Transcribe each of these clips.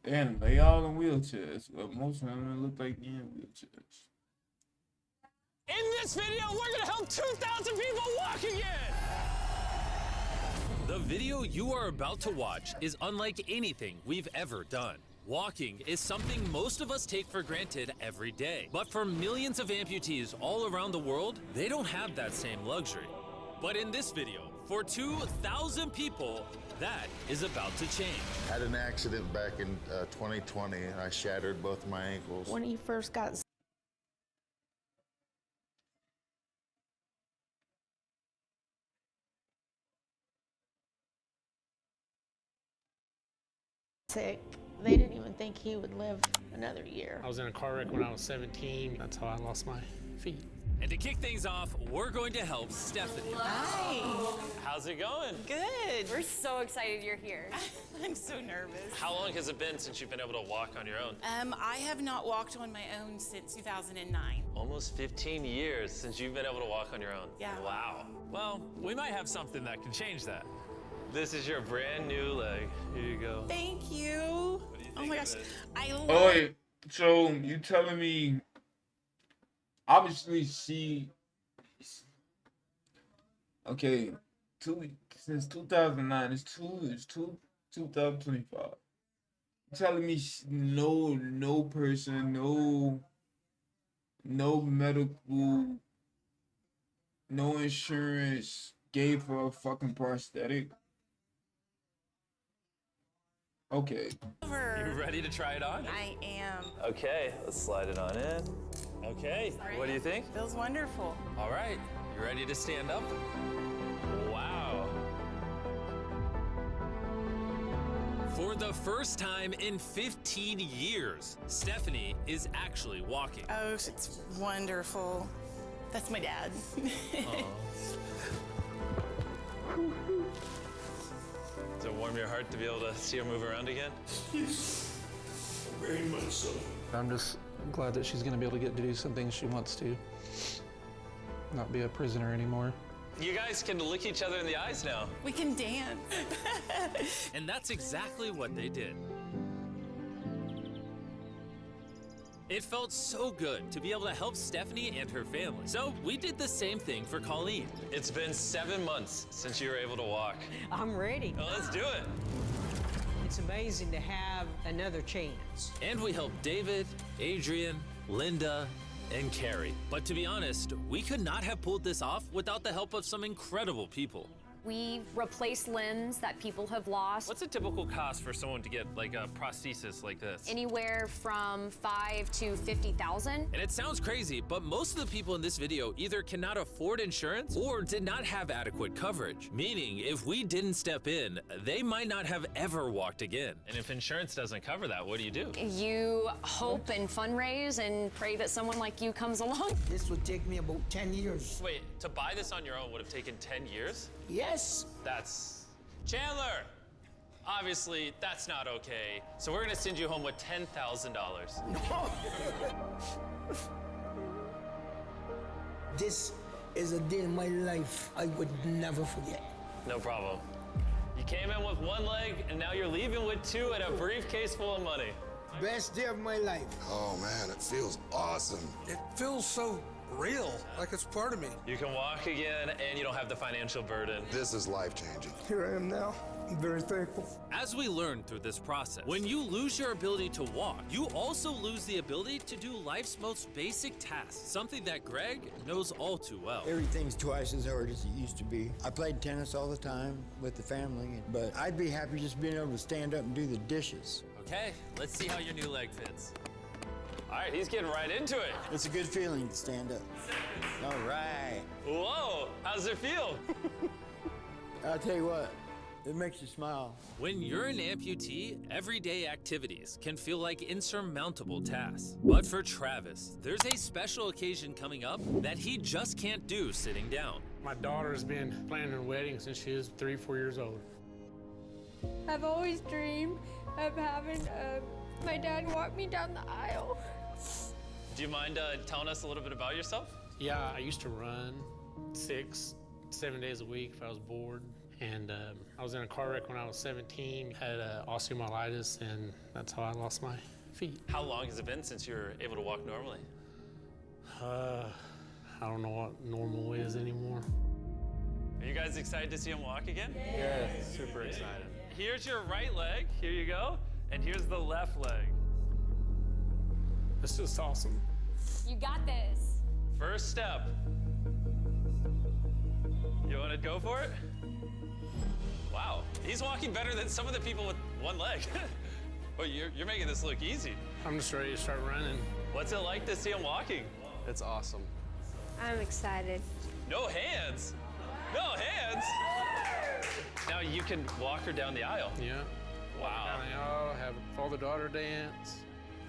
And they all in wheelchairs. Well, most of them look like they in wheelchairs. In this video, we're gonna help 2,000 people walk again! The video you are about to watch is unlike anything we've ever done. Walking is something most of us take for granted every day. But for millions of amputees all around the world, they don't have that same luxury. But in this video, for 2,000 people, that is about to change. Had an accident back in 2020, and I shattered both my ankles. When he first got sick, they didn't even think he would live another year. I was in a car wreck when I was 17. That's how I lost my feet. And to kick things off, we're going to help Stephanie. Hi. How's it going? Good. We're so excited you're here. I'm so nervous. How long has it been since you've been able to walk on your own? I have not walked on my own since 2009. Almost 15 years since you've been able to walk on your own. Yeah. Wow. Well, we might have something that can change that. This is your brand new leg. Here you go. Thank you. What do you Oh think my of gosh. it? I love Oh wait, so you telling me? Obviously, she. Okay, since 2009, it's 2025. You telling me no person, no medical, no insurance gave her a fucking prosthetic? Okay. over. You ready to try it on? I am. Okay, let's slide it on in. Okay, what do you think? Feels wonderful. All right, you ready to stand up? Wow. For the first time in 15 years, Stephanie is actually walking. Oh, it's wonderful. That's my dad. Does it warm your heart to be able to see her move around again? Very much so. I'm just glad that she's going to be able to get to do some things she wants to. Not be a prisoner anymore. You guys can look each other in the eyes now. We can dance. And that's exactly what they did. It felt so good to be able to help Stephanie and her family. So we did the same thing for Colleen. It's been 7 months since you were able to walk. I'm ready. Well, let's do it. It's amazing to have another chance. And we helped David, Adrian, Linda, and Carrie. But to be honest, we could not have pulled this off without the help of some incredible people. We replace limbs that people have lost. What's a typical cost for someone to get like a prosthesis like this? Anywhere from 5 to 50,000. And it sounds crazy, but most of the people in this video either cannot afford insurance or did not have adequate coverage. Meaning, if we didn't step in, they might not have ever walked again. And if insurance doesn't cover that, what do you do? You hope and fundraise and pray that someone like you comes along. This would take me about 10 years. Wait, to buy this on your own would have taken 10 years? Yes. That's... Chandler! Obviously, that's not okay. So we're gonna send you home with $10,000. This is a day in my life I would never forget. No problem. You came in with one leg, and now you're leaving with two and a briefcase full of money. Best day of my life. Oh man, it feels awesome. It feels so real, like it's part of me. You can walk again, and you don't have the financial burden. This is life-changing. Here I am now. I'm very thankful. As we learned through this process, when you lose your ability to walk, you also lose the ability to do life's most basic tasks, something that Greg knows all too well. Everything's twice as hard as it used to be. I played tennis all the time with the family, but I'd be happy just being able to stand up and do the dishes. Okay, let's see how your new leg fits. All right, he's getting right into it. It's a good feeling to stand up. All right. Whoa, how does it feel? I'll tell you what, it makes you smile. When you're an amputee, everyday activities can feel like insurmountable tasks. But for Travis, there's a special occasion coming up that he just can't do sitting down. My daughter's been planning her wedding since she was 3, 4 years old. I've always dreamed of having my dad walk me down the aisle. Do you mind telling us a little bit about yourself? Yeah, I used to run 6, 7 days a week if I was bored. And I was in a car wreck when I was 17, had osteomyelitis, and that's how I lost my feet. How long has it been since you were able to walk normally? I don't know what normal is anymore. Are you guys excited to see him walk again? Yeah, super excited. Here's your right leg. Here you go. And here's the left leg. It's just awesome. You got this. First step. You want to go for it? Wow, he's walking better than some of the people with one leg. Well, you're making this look easy. I'm just ready to start running. What's it like to see him walking? It's awesome. I'm excited. No hands. No hands. Now you can walk her down the aisle. Yeah. Wow. Down the aisle, have father-daughter dance.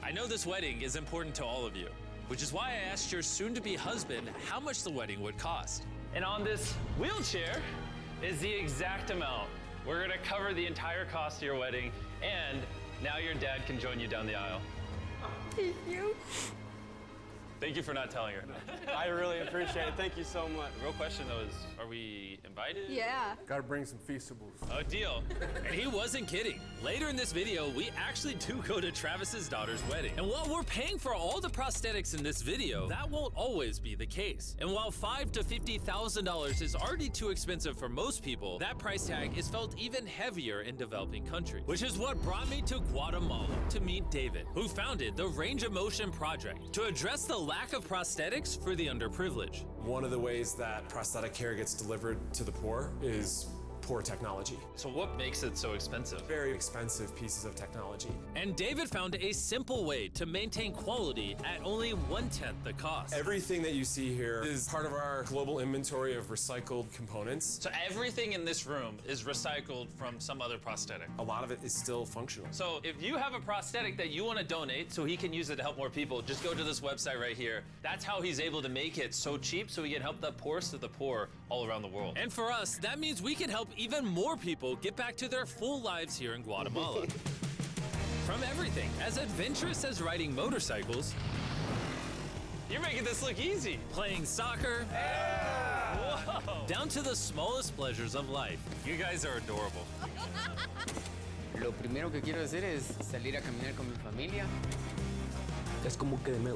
I know this wedding is important to all of you, which is why I asked your soon-to-be husband how much the wedding would cost. And on this wheelchair is the exact amount. We're gonna cover the entire cost of your wedding, and now your dad can join you down the aisle. Thank you. Thank you for not telling her. I really appreciate it. Thank you so much. The real question though is, are we invited? Yeah. Gotta bring some feastables. Oh, deal. And he wasn't kidding. Later in this video, we actually do go to Travis's daughter's wedding. And while we're paying for all the prosthetics in this video, that won't always be the case. And while $5,000 to $50,000 is already too expensive for most people, that price tag is felt even heavier in developing countries. Which is what brought me to Guatemala to meet David, who founded the Range of Motion Project to address the lack of prosthetics for the underprivileged. One of the ways that prosthetic care gets delivered to the poor is poor technology. So what makes it so expensive? Very expensive pieces of technology. And David found a simple way to maintain quality at only 1/10 the cost. Everything that you see here is part of our global inventory of recycled components. So everything in this room is recycled from some other prosthetic. A lot of it is still functional. So if you have a prosthetic that you want to donate so he can use it to help more people, just go to this website right here. That's how he's able to make it so cheap so he can help the poorest of the poor all around the world. And for us, that means we can help even more people get back to their full lives here in Guatemala. From everything as adventurous as riding motorcycles, You're making this look easy. playing soccer, Whoa. down to the smallest pleasures of life. You guys are adorable. Lo primero que quiero hacer es salir a caminar con mi familia. Es como que me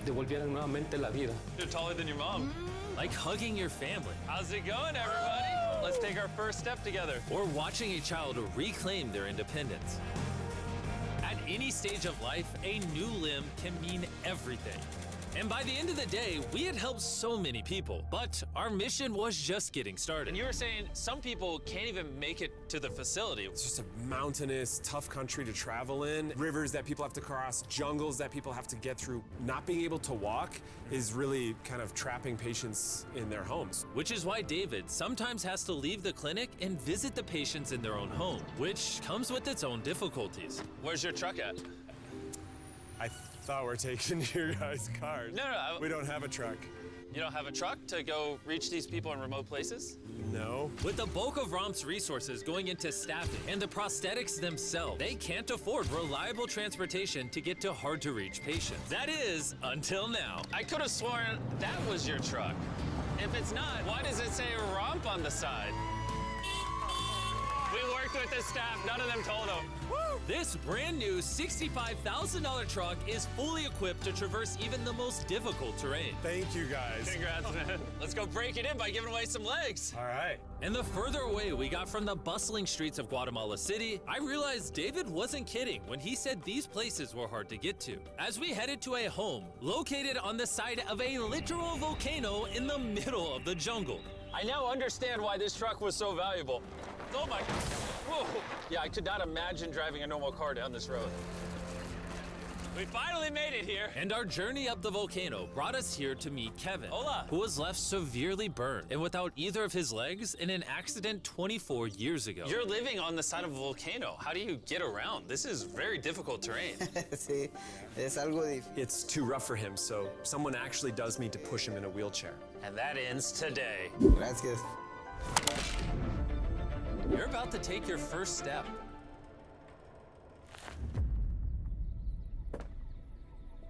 devolvieran nuevamente la vida. You're taller than your mom. Like hugging your family. How's it going, everybody? Let's take our first step together. Or watching a child reclaim their independence. At any stage of life, a new limb can mean everything. And by the end of the day, we had helped so many people, but our mission was just getting started. And you were saying some people can't even make it to the facility. It's just a mountainous, tough country to travel in. Rivers that people have to cross, jungles that people have to get through. Not being able to walk is really kind of trapping patients in their homes. Which is why David sometimes has to leave the clinic and visit the patients in their own home, which comes with its own difficulties. Where's your truck at? I thought we're taking your guys' cars. No. We don't have a truck. You don't have a truck to go reach these people in remote places? No. With the bulk of ROM's resources going into staffing and the prosthetics themselves, they can't afford reliable transportation to get to hard-to-reach patients. That is, until now. I could have sworn that was your truck. If it's not, why does it say ROMP on the side? We worked with the staff, none of them told them. This brand new $65,000 truck is fully equipped to traverse even the most difficult terrain. Thank you, guys. Congrats, man. Let's go break it in by giving away some legs. All right. And the further away we got from the bustling streets of Guatemala City, I realized David wasn't kidding when he said these places were hard to get to. As we headed to a home located on the side of a literal volcano in the middle of the jungle. I now understand why this truck was so valuable. Oh my, whoa. Yeah, I could not imagine driving a normal car down this road. We finally made it here. And our journey up the volcano brought us here to meet Kevin, Hola. who was left severely burned and without either of his legs in an accident 24 years ago. You're living on the side of a volcano. How do you get around? This is very difficult terrain. Sí, es algo difícil. It's too rough for him, so someone actually does need to push him in a wheelchair. And that ends today. Gracias. You're about to take your first step.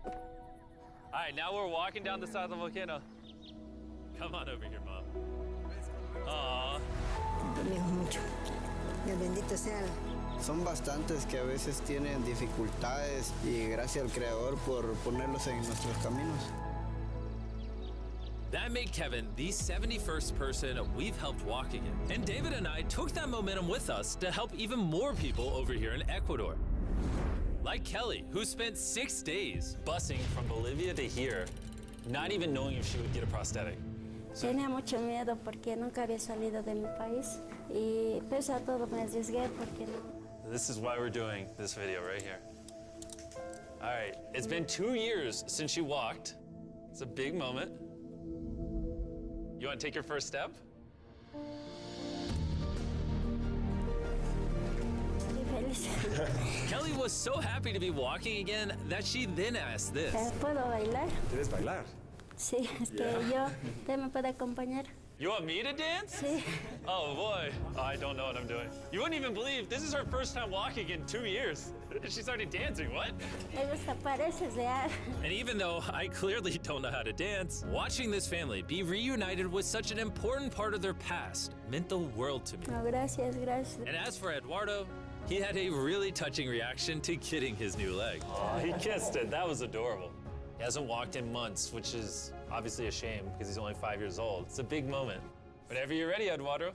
All right, now we're walking down the side of the volcano. Come on over here, Mom. Aw. mi hijo mucho. Dios bendito sea. Son bastantes que a veces tienen dificultades y gracias al Creador por ponerlos en nuestros caminos. That made Kevin the 71st person we've helped walk again. And David and I took that momentum with us to help even more people over here in Ecuador. Like Kelly, who spent 6 days busing from Bolivia to here, not even knowing if she would get a prosthetic. Tenía mucho miedo porque nunca había salido de mi país y pese a todo me arriesgué porque no. This is why we're doing this video right here. All right, it's been 2 years since she walked. It's a big moment. You want to take your first step? Kelly was so happy to be walking again that she then asked this. ¿Puedo bailar? ¿Quieres bailar? Sí, es que ¿usted me puede acompañar? You want me to dance? Sí. Oh boy, I don't know what I'm doing. You wouldn't even believe this is her first time walking in 2 years. She started dancing, what? Me gusta, pareces real. And even though I clearly don't know how to dance, watching this family be reunited with such an important part of their past meant the world to me. No, gracias, gracias. And as for Eduardo, he had a really touching reaction to getting his new leg. Oh, he kissed it. That was adorable. He hasn't walked in months, which is obviously a shame because he's only 5 years old. It's a big moment. Whenever you're ready, Eduardo.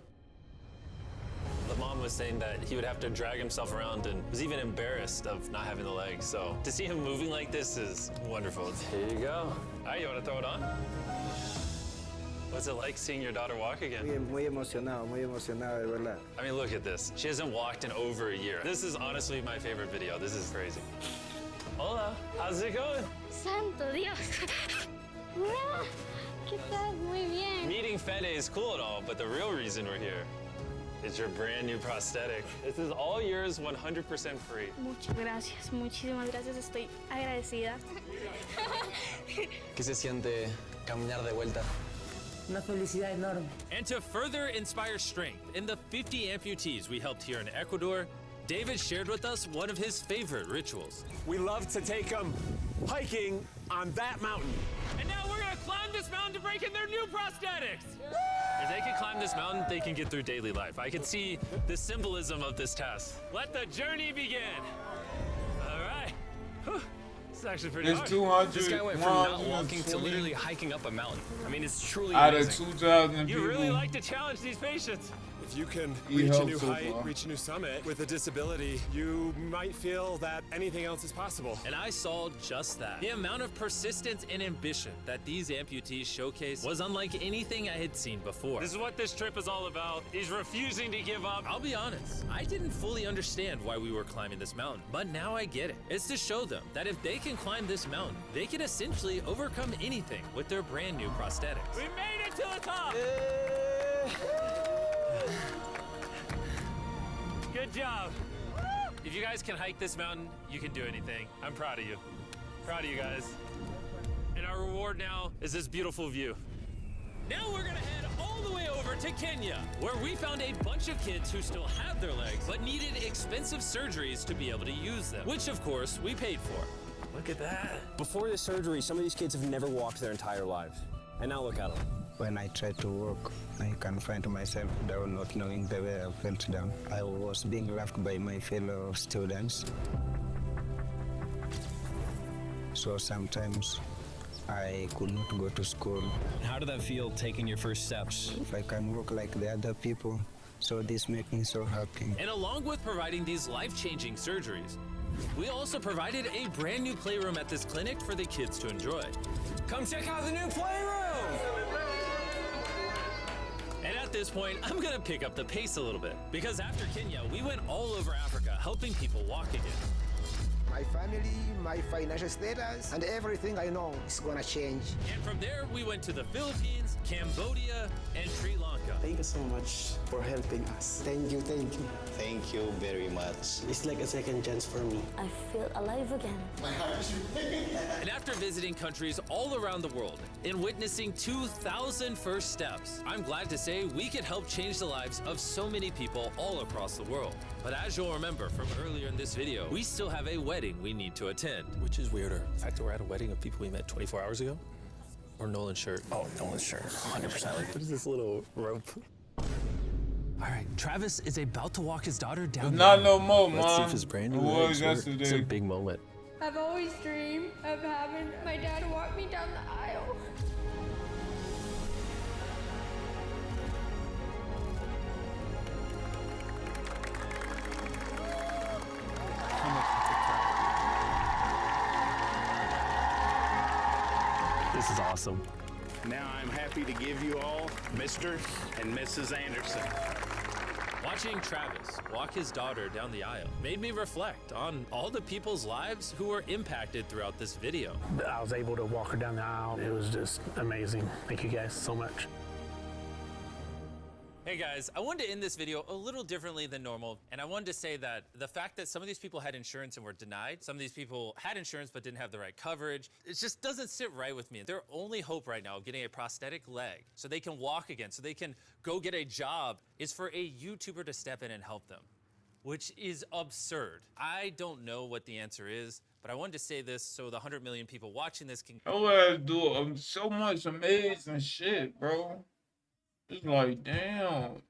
The mom was saying that he would have to drag himself around and was even embarrassed of not having the leg. So to see him moving like this is wonderful. Here you go. All right, you want to throw it on? What's it like seeing your daughter walk again? Muy emocionado, de verdad. I mean, look at this. She hasn't walked in over a year. This is honestly my favorite video. This is crazy. Hola, how's it going? Santo Dios. Hola, ¿qué tal? Muy bien. Meeting Fede is cool and all, but the real reason we're here is your brand new prosthetic. This is all yours, 100% free. Muchas gracias, muchísimas gracias. Estoy agradecida. ¿Qué se siente caminar de vuelta? Una felicidad enorme. And to further inspire strength in the 50 amputees we helped here in Ecuador, David shared with us one of his favorite rituals. We love to take them hiking on that mountain. And now we're gonna climb this mountain to break in their new prosthetics. If they can climb this mountain, they can get through daily life. I can see the symbolism of this task. Let the journey begin. All right. Whew. This is actually pretty It's hard. 200. This guy went from not walking to literally hiking up a mountain. I mean, it's truly Out of amazing. 2,000 You people. really like to challenge these patients. If you can He reach a helped new so height, far. reach a new summit with a disability, you might feel that anything else is possible. And I saw just that. The amount of persistence and ambition that these amputees showcase was unlike anything I had seen before. This is what this trip is all about. He's refusing to give up. I'll be honest, I didn't fully understand why we were climbing this mountain, but now I get it. It's to show them that if they can climb this mountain, they can essentially overcome anything with their brand new prosthetics. We made it to the top. Good job. If you guys can hike this mountain, you can do anything. I'm proud of you. Proud of you guys. And our reward now is this beautiful view. Now we're gonna head all the way over to Kenya, where we found a bunch of kids who still had their legs, but needed expensive surgeries to be able to use them, which of course we paid for. Look at that. Before this surgery, some of these kids have never walked their entire lives. And now look at them. When I try to walk, I can find myself down, not knowing the way I felt down. I was being laughed by my fellow students. So sometimes I could not go to school. How did that feel, taking your first steps? If I can walk like the other people, so this makes me so happy. And along with providing these life-changing surgeries, we also provided a brand new playroom at this clinic for the kids to enjoy. Come check out the new playroom! And at this point, I'm gonna pick up the pace a little bit, because after Kenya, we went all over Africa helping people walk again. My family, my financial status, and everything I know is gonna change. And from there, we went to the Philippines, Cambodia, and Sri Lanka. Thank you so much for helping us. Thank you, thank you. Thank you very much. It's like a second chance for me. I feel alive again. And after visiting countries all around the world and witnessing 2,000 first steps, I'm glad to say we could help change the lives of so many people all across the world. But as you'll remember from earlier in this video, we still have a wedding we need to attend. Which is weirder, the fact that we're at a wedding of people we met 24 hours ago, or Nolan's shirt? Oh, Nolan's shirt, 100%. What is this little rope? All right, Travis is about to walk his daughter down. It's not no more, Let's see if Mom. his brand It new was legs work. It's a yesterday. big moment. I've always dreamed of having my dad walk me down the aisle. This is awesome. Now I'm happy to give you all Mr. and Mrs. Anderson. Watching Travis walk his daughter down the aisle made me reflect on all the people's lives who were impacted throughout this video. I was able to walk her down the aisle. It was just amazing. Thank you guys so much. Hey guys, I wanted to end this video a little differently than normal, and I wanted to say that the fact that some of these people had insurance and were denied, some of these people had insurance but didn't have the right coverage, it just doesn't sit right with me. Their only hope right now of getting a prosthetic leg so they can walk again, so they can go get a job, is for a YouTuber to step in and help them, which is absurd. I don't know what the answer is, but I wanted to say this so the 100 million people watching this can... Your ass do so much amazing shit, bro. It's like, damn.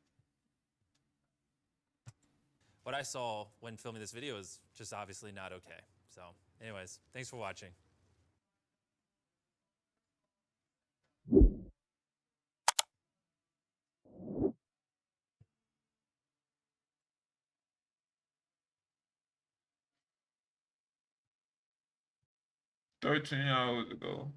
What I saw when filming this video is just obviously not okay. So anyways, thanks for watching. $13 ago.